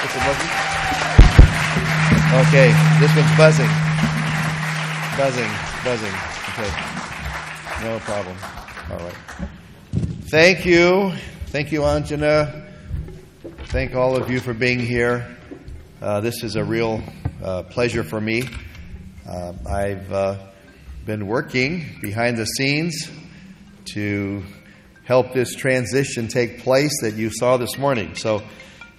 Is it working? Okay, this one's buzzing. Buzzing. Okay, no problem. All right. Thank you, Anjana. Thank all of you for being here. This is a real pleasure for me. I've been working behind the scenes to help this transition take place that you saw this morning. So,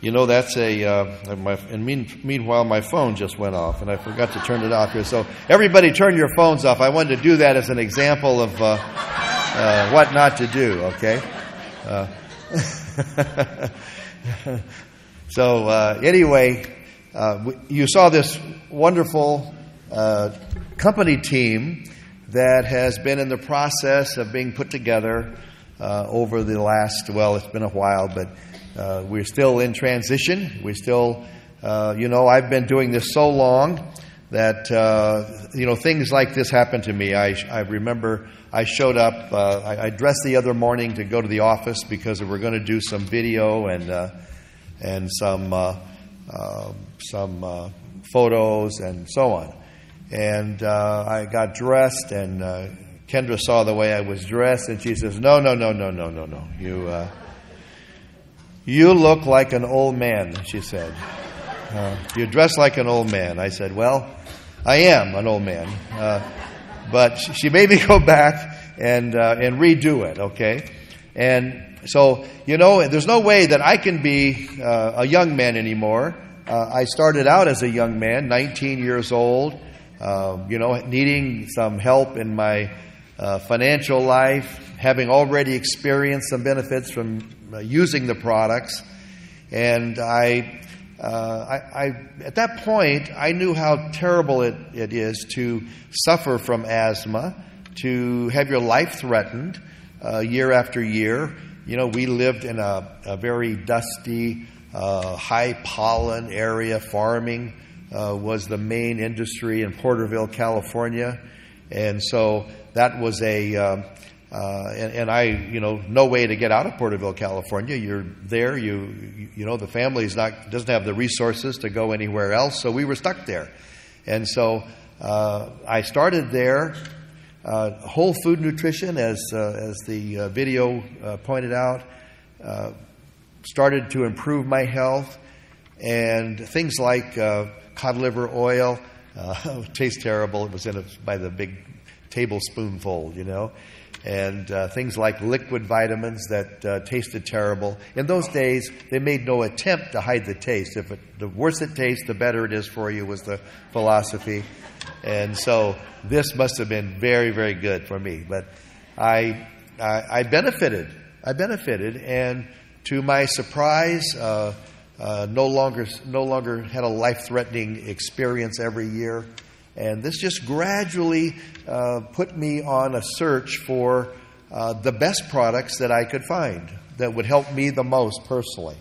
that's meanwhile, my phone just went off, and I forgot to turn it off here. So, everybody turn your phones off. I wanted to do that as an example of what not to do, okay? So, anyway, you saw this wonderful company team that has been in the process of being put together over the last, it's been a while, but we're still in transition. We're still, I've been doing this so long that, things like this happen to me. I remember I showed up, I dressed the other morning to go to the office because we were going to do some video and some photos and so on. And I got dressed, and Kendra saw the way I was dressed, and she says, No. You look like an old man, she said. You dress like an old man. I said, well, I am an old man. But she made me go back and redo it, okay? And so, there's no way that I can be a young man anymore. I started out as a young man, 19 years old, needing some help in my financial life, having already experienced some benefits from using the products. And I at that point, I knew how terrible it is to suffer from asthma, to have your life threatened year after year. We lived in a very dusty, high pollen area. Farming was the main industry in Porterville, California. And so that was no way to get out of Porterville, California. You're there, the family doesn't have the resources to go anywhere else, so we were stuck there. And so I started there, whole food nutrition, as the video pointed out, started to improve my health, and things like cod liver oil, tastes terrible. It was by the big tablespoonful, and things like liquid vitamins that tasted terrible. In those days, they made no attempt to hide the taste. The worse it tastes, the better it is for you, was the philosophy. And so this must have been very, very good for me. But I benefited. And to my surprise, no longer had a life-threatening experience every year. And this just gradually put me on a search for the best products that I could find that would help me the most personally.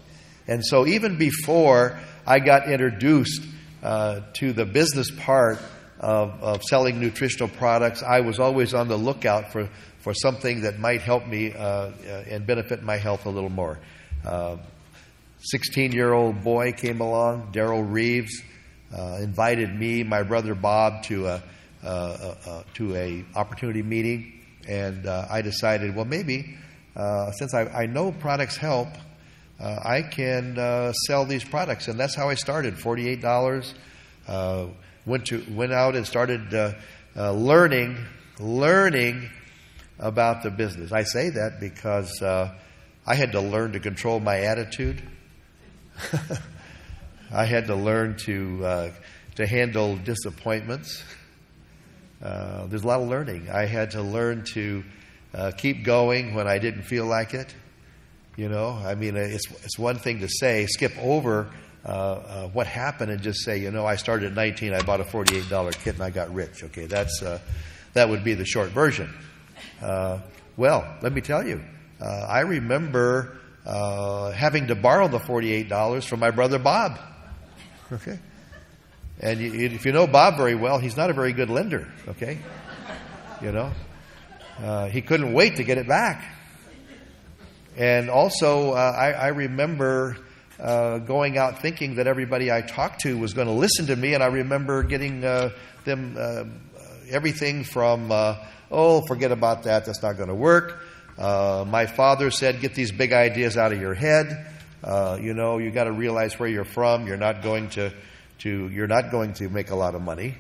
And so even before I got introduced to the business part of selling nutritional products, I was always on the lookout for something that might help me and benefit my health a little more. 16-year-old boy came along, Darrell Reeves, invited me, my brother Bob, to a opportunity meeting, and I decided, well, maybe since I know products help, I can sell these products, and that's how I started. $48. Went out and started learning about the business. I say that because I had to learn to control my attitude. I had to learn to handle disappointments. There's a lot of learning. I had to learn to keep going when I didn't feel like it. It's one thing to skip over what happened and just say, I started at 19, I bought a $48 kit and I got rich. Okay, that would be the short version. Well, let me tell you, I remember having to borrow the $48 from my brother Bob. Okay, and if you know Bob very well, he's not a very good lender. Okay, he couldn't wait to get it back. And also, I remember going out thinking that everybody I talked to was going to listen to me, and I remember getting them everything from, forget about that, that's not going to work. My father said, get these big ideas out of your head. You got to realize where you're from. You're not going to make a lot of money.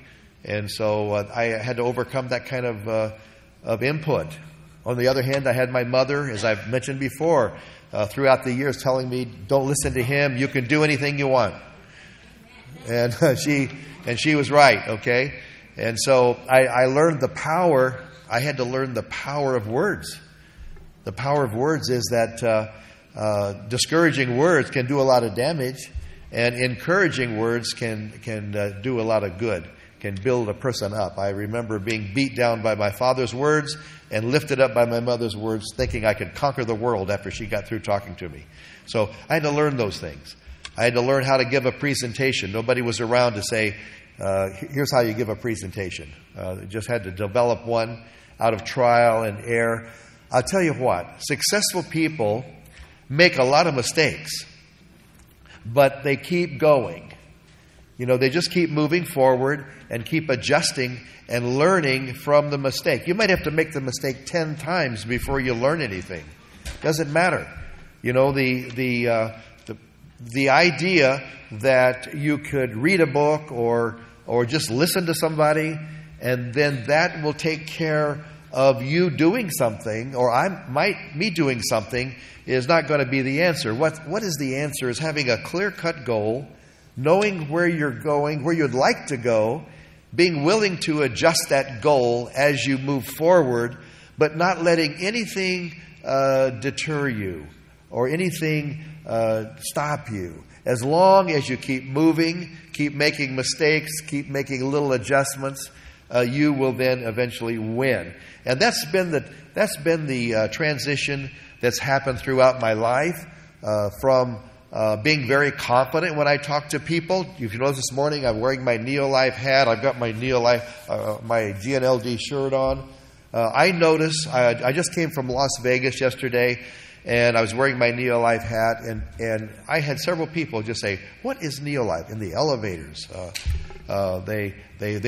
And so I had to overcome that kind of input. On the other hand, I had my mother, as I've mentioned before, throughout the years telling me, don't listen to him, you can do anything you want. And she was right, okay? And so I learned the power, I had to learn the power of words. The power of words is that discouraging words can do a lot of damage, and encouraging words can do a lot of good, can build a person up. I remember being beat down by my father's words and lifted up by my mother's words, thinking I could conquer the world after she got through talking to me. So I had to learn those things. I had to learn how to give a presentation. Nobody was around to say, here's how you give a presentation. Just had to develop one out of trial and error. I'll tell you what, successful people make a lot of mistakes, but they keep going. They just keep moving forward and keep adjusting and learning from the mistake. You might have to make the mistake 10 times before you learn anything. Doesn't matter. The idea that you could read a book or just listen to somebody, and then that will take care of you doing something, or me doing something, is not going to be the answer. What is the answer is having a clear-cut goal, knowing where you're going, where you'd like to go, being willing to adjust that goal as you move forward, but not letting anything deter you or anything stop you. As long as you keep moving, keep making mistakes, keep making little adjustments, you will then eventually win. And that's been the transition that's happened throughout my life, from being very confident when I talk to people. If you notice this morning, I'm wearing my NeoLife hat. I've got my NeoLife, my GNLD shirt on. I notice, I just came from Las Vegas yesterday, and I was wearing my NeoLife hat, and I had several people just say, "What is NeoLife?" in the elevators. They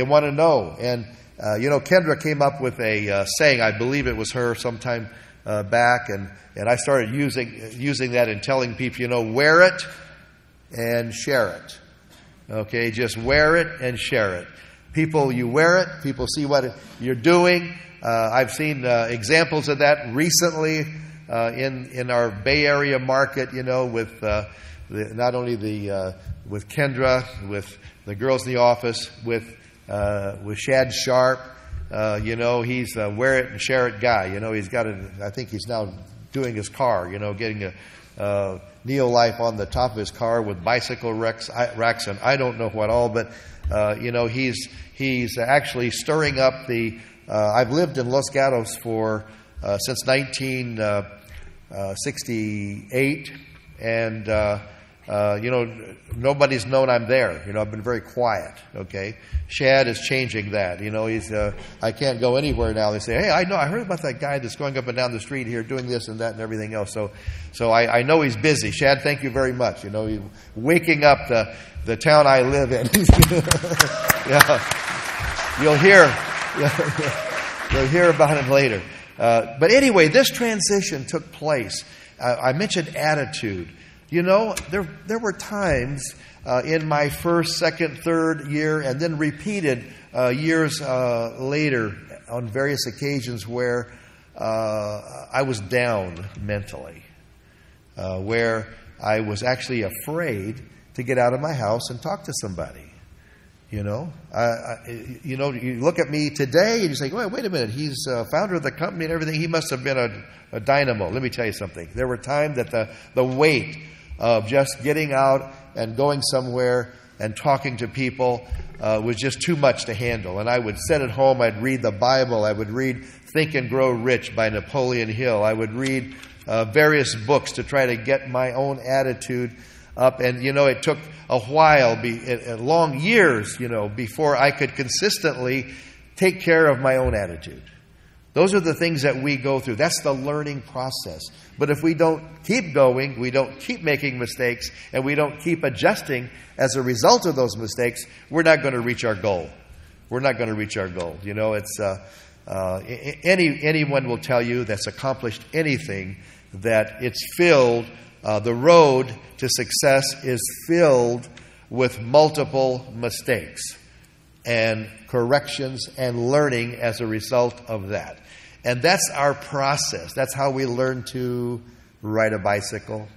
want to know. And Kendra came up with a saying. I believe it was her sometime back, and I started using that and telling people, wear it and share it. Okay, just wear it and share it. People, you wear it, people see what you're doing. I've seen examples of that recently in our Bay Area market, with not only with Kendra, with the girls in the office, with Shad Sharp. He's a wear it and share it guy. He's got I think he's now doing his car, getting a NeoLife on the top of his car with bicycle racks and I don't know what all, but he's actually stirring up I've lived in Los Gatos since 1968, and nobody's known I'm there. I've been very quiet. Okay, Shad is changing that. He's I can't go anywhere now. They say, "Hey, I heard about that guy that's going up and down the street here doing this and that and everything else." So I know he's busy. Shad, thank you very much. He's waking up the town I live in. Yeah, you'll hear about him later. But anyway, this transition took place. I mentioned attitude. There were times in my first, second, third year, and then repeated years later on various occasions where I was down mentally, where I was actually afraid to get out of my house and talk to somebody. You look at me today and you say, wait a minute, he's founder of the company and everything. He must have been a dynamo. Let me tell you something. There were times that the weight of just getting out and going somewhere and talking to people was just too much to handle. And I would sit at home, I'd read the Bible, I would read Think and Grow Rich by Napoleon Hill. I would read various books to try to get my own attitude up. And, it took a while, long years, before I could consistently take care of my own attitude. Those are the things that we go through. That's the learning process. But if we don't keep going, we don't keep making mistakes, and we don't keep adjusting as a result of those mistakes, we're not going to reach our goal. We're not going to reach our goal. You know, it's anyone will tell you that's accomplished anything that it's filled, the road to success is filled with multiple mistakes and corrections and learning as a result of that. And that's our process. That's how we learn to ride a bicycle.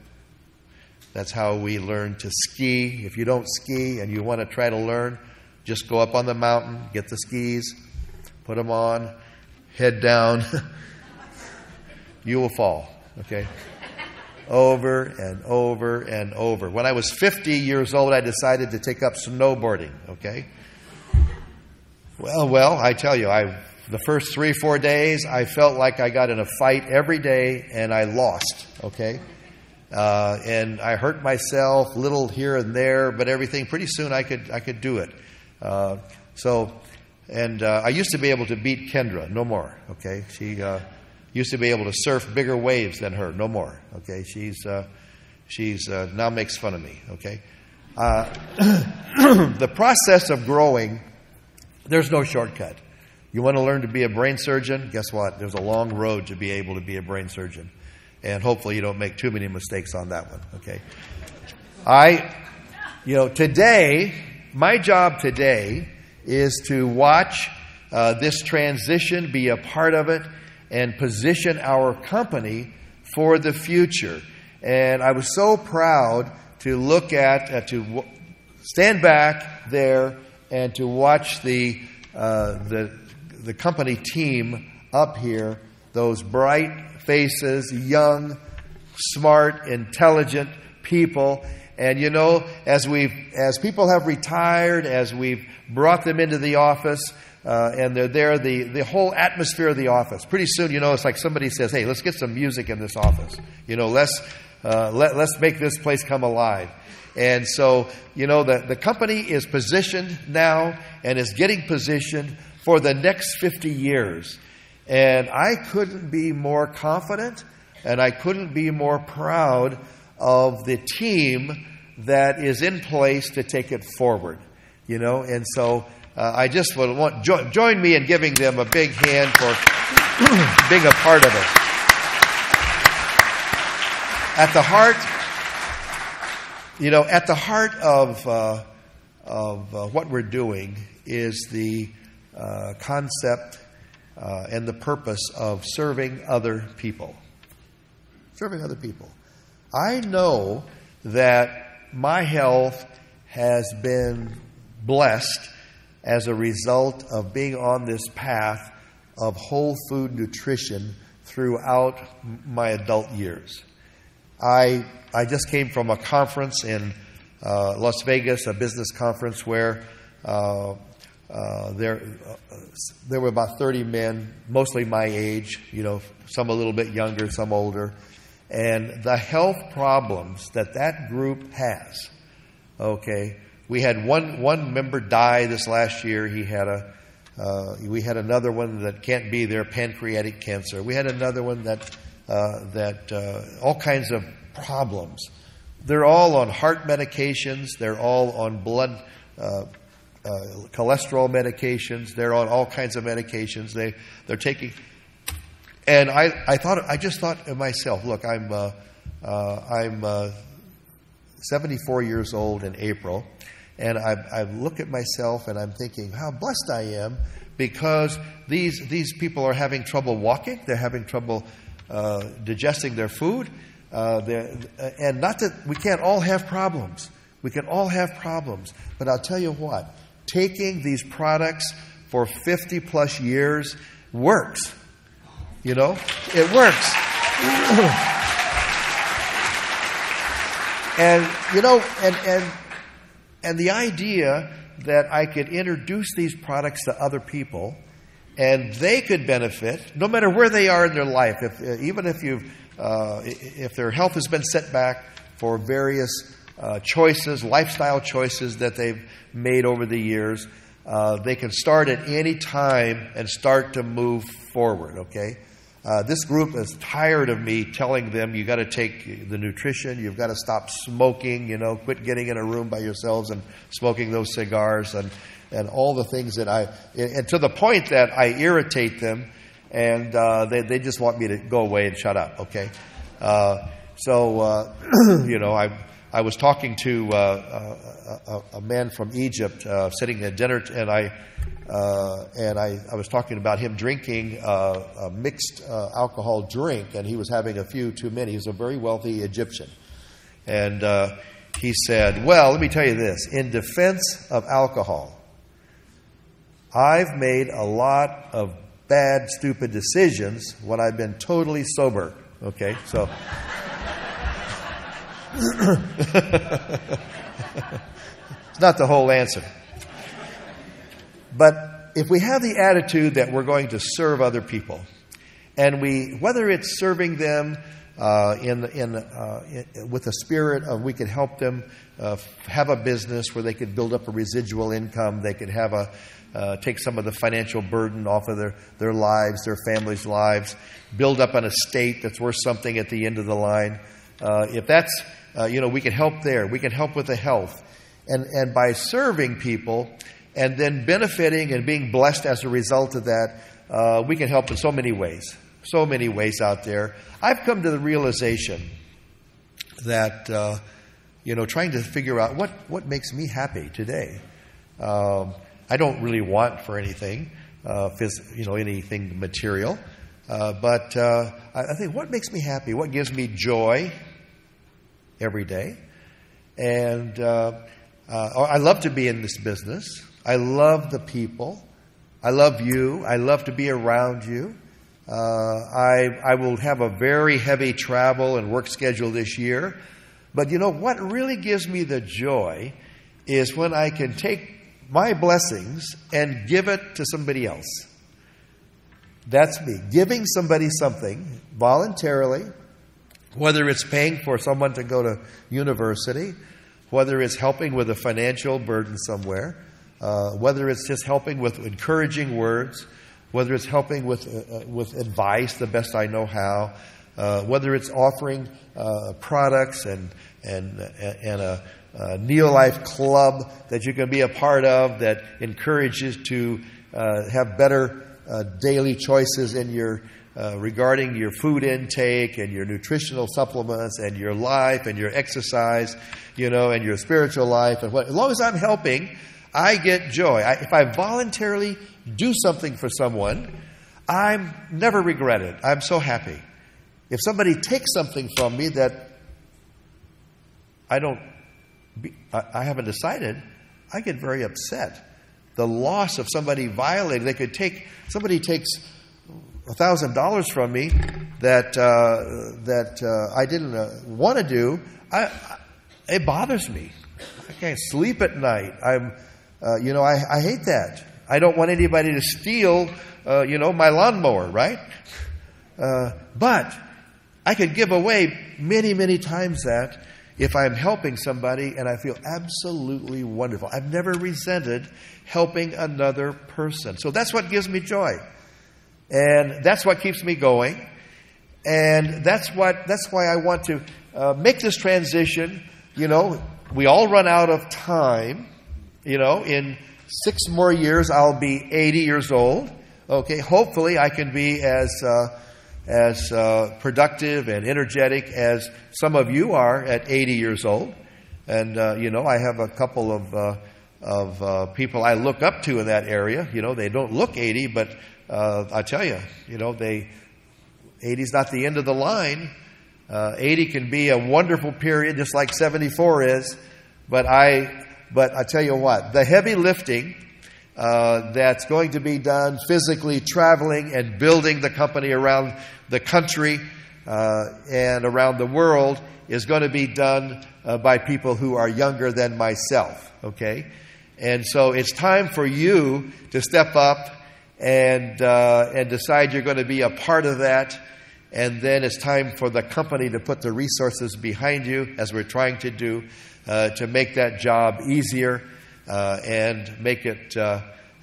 That's how we learn to ski. If you don't ski and you want to try to learn, just go up on the mountain, get the skis, put them on, head down. You will fall, okay? Over and over and over. When I was 50 years old, I decided to take up snowboarding, okay? Well, I tell you, the first 3-4 days, I felt like I got in a fight every day, and I lost, okay? And I hurt myself, little here and there, but everything. Pretty soon, I could do it. I used to be able to beat Kendra, no more, okay? She used to be able to surf bigger waves than her, no more, okay? She's now makes fun of me, okay? The process of growing, there's no shortcut. You want to learn to be a brain surgeon? Guess what? There's a long road to be able to be a brain surgeon. And hopefully you don't make too many mistakes on that one, okay? Today, my job today is to watch this transition, be a part of it, and position our company for the future. And I was so proud to look at, to stand back there and to watch the company team up here, those bright faces, young, smart, intelligent people. And you know, as people have retired, as we've brought them into the office, and they're there, the whole atmosphere of the office. Pretty soon, you know, it's like somebody says, "Hey, let's get some music in this office. You know, let's make this place come alive." And so, you know, the company is positioned now and is getting positioned for the next 50 years. And I couldn't be more confident and I couldn't be more proud of the team that is in place to take it forward. You know, and so I just would join me in giving them a big hand for being a part of it. At the heart of what we're doing is the concept and the purpose of serving other people. Serving other people. I know that my health has been blessed as a result of being on this path of whole food nutrition throughout my adult years. I just came from a conference in Las Vegas, a business conference where there were about 30 men, mostly my age, you know, some a little bit younger, some older, and the health problems that group has. Okay, we had one member die this last year. We had another one that can't be there, pancreatic cancer. We had another one that all kinds of problems. They're all on heart medications. They're all on blood cholesterol medications. They're on all kinds of medications. They're taking. And I just thought to myself, look, I'm 74 years old in April, and I look at myself and I'm thinking how blessed I am because these people are having trouble walking. They're having trouble digesting their food. And not that we can't all have problems. We can all have problems. But I'll tell you what, taking these products for 50 plus years works. You know, it works. And, you know, and the idea that I could introduce these products to other people and they could benefit no matter where they are in their life. Even if their health has been set back for various choices, lifestyle choices that they've made over the years, they can start at any time and start to move forward, okay? This group is tired of me telling them you got to take the nutrition, you've got to stop smoking, quit getting in a room by yourselves and smoking those cigars and all the things that and to the point that I irritate them, and they just want me to go away and shut up, okay? I was talking to a man from Egypt sitting at dinner, and I was talking about him drinking a mixed alcohol drink, and he was having a few too many. He was a very wealthy Egyptian. And he said, well, let me tell you this. In defense of alcohol, I've made a lot of bad, stupid decisions when I've been totally sober. Okay, so... It's not the whole answer. But if we have the attitude that we're going to serve other people, and whether it's serving them with a spirit of we can help them have a business where they could build up a residual income, they could have take some of the financial burden off of their lives, their families' lives, build up an estate that's worth something at the end of the line. If that's, we can help there. We can help with the health. And by serving people and then benefiting and being blessed as a result of that, we can help in so many ways out there. I've come to the realization that, trying to figure out what makes me happy today. I don't really want for anything, anything material. But I think what makes me happy, what gives me joy every day. And I love to be in this business. I love the people. I love you. I love to be around you. I will have a very heavy travel and work schedule this year. But what really gives me the joy is when I can take my blessings and give it to somebody else. That's me. Giving somebody something voluntarily, whether it's paying for someone to go to university, whether it's helping with a financial burden somewhere, whether it's just helping with encouraging words, whether it's helping with advice the best I know how, whether it's offering products and a NeoLife club that you can be a part of that encourages to have better daily choices in your regarding your food intake and your nutritional supplements and your life and your exercise, and your spiritual life. And as long as I'm helping, I get joy. If I voluntarily do something for someone, I'm never regret it. I'm so happy. If somebody takes something from me that I haven't decided, I get very upset. The loss of somebody violated. Somebody takes $1,000 from me that I didn't want to do. It bothers me. I can't sleep at night. I hate that. I don't want anybody to steal, my lawnmower, right? But I could give away many, many times that if I'm helping somebody, and I feel absolutely wonderful. I've never resented helping another person. So that's what gives me joy. And that's what keeps me going. And that's why I want to make this transition. We all run out of time. In 6 more years, I'll be 80 years old. Okay, hopefully I can be as productive and energetic as some of you are at 80 years old. And, I have a couple of people I look up to in that area. They don't look 80, but I tell you, 80 is not the end of the line. 80 can be a wonderful period, just like 74 is. But I tell you what, the heavy lifting that's going to be done physically, traveling and building the company around the country and around the world is going to be done by people who are younger than myself. Okay, and so it's time for you to step up and decide you're going to be a part of that. And then it's time for the company to put the resources behind you, as we're trying to do, to make that job easier and make it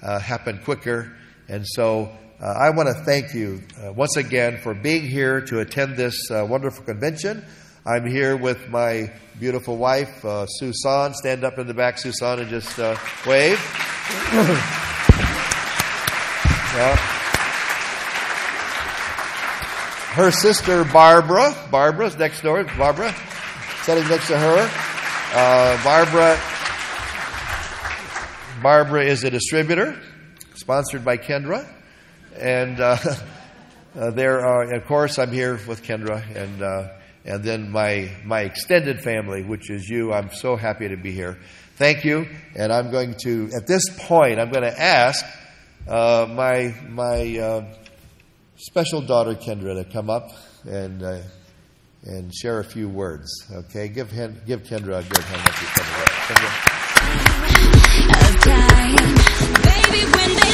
happen quicker. And so I want to thank you once again for being here to attend this wonderful convention. I'm here with my beautiful wife, Susan. Stand up in the back, Susan, and just wave. Yeah. Her sister, Barbara. Barbara's next door. Barbara, sitting next to her. Barbara is a distributor, sponsored by Kendra. And of course, I'm here with Kendra. And then my extended family, which is you. I'm so happy to be here. Thank you. And I'm going to, at this point, I'm going to ask my special daughter Kendra to come up and share a few words. Okay, give Kendra a good hand. Kendra. Baby, when they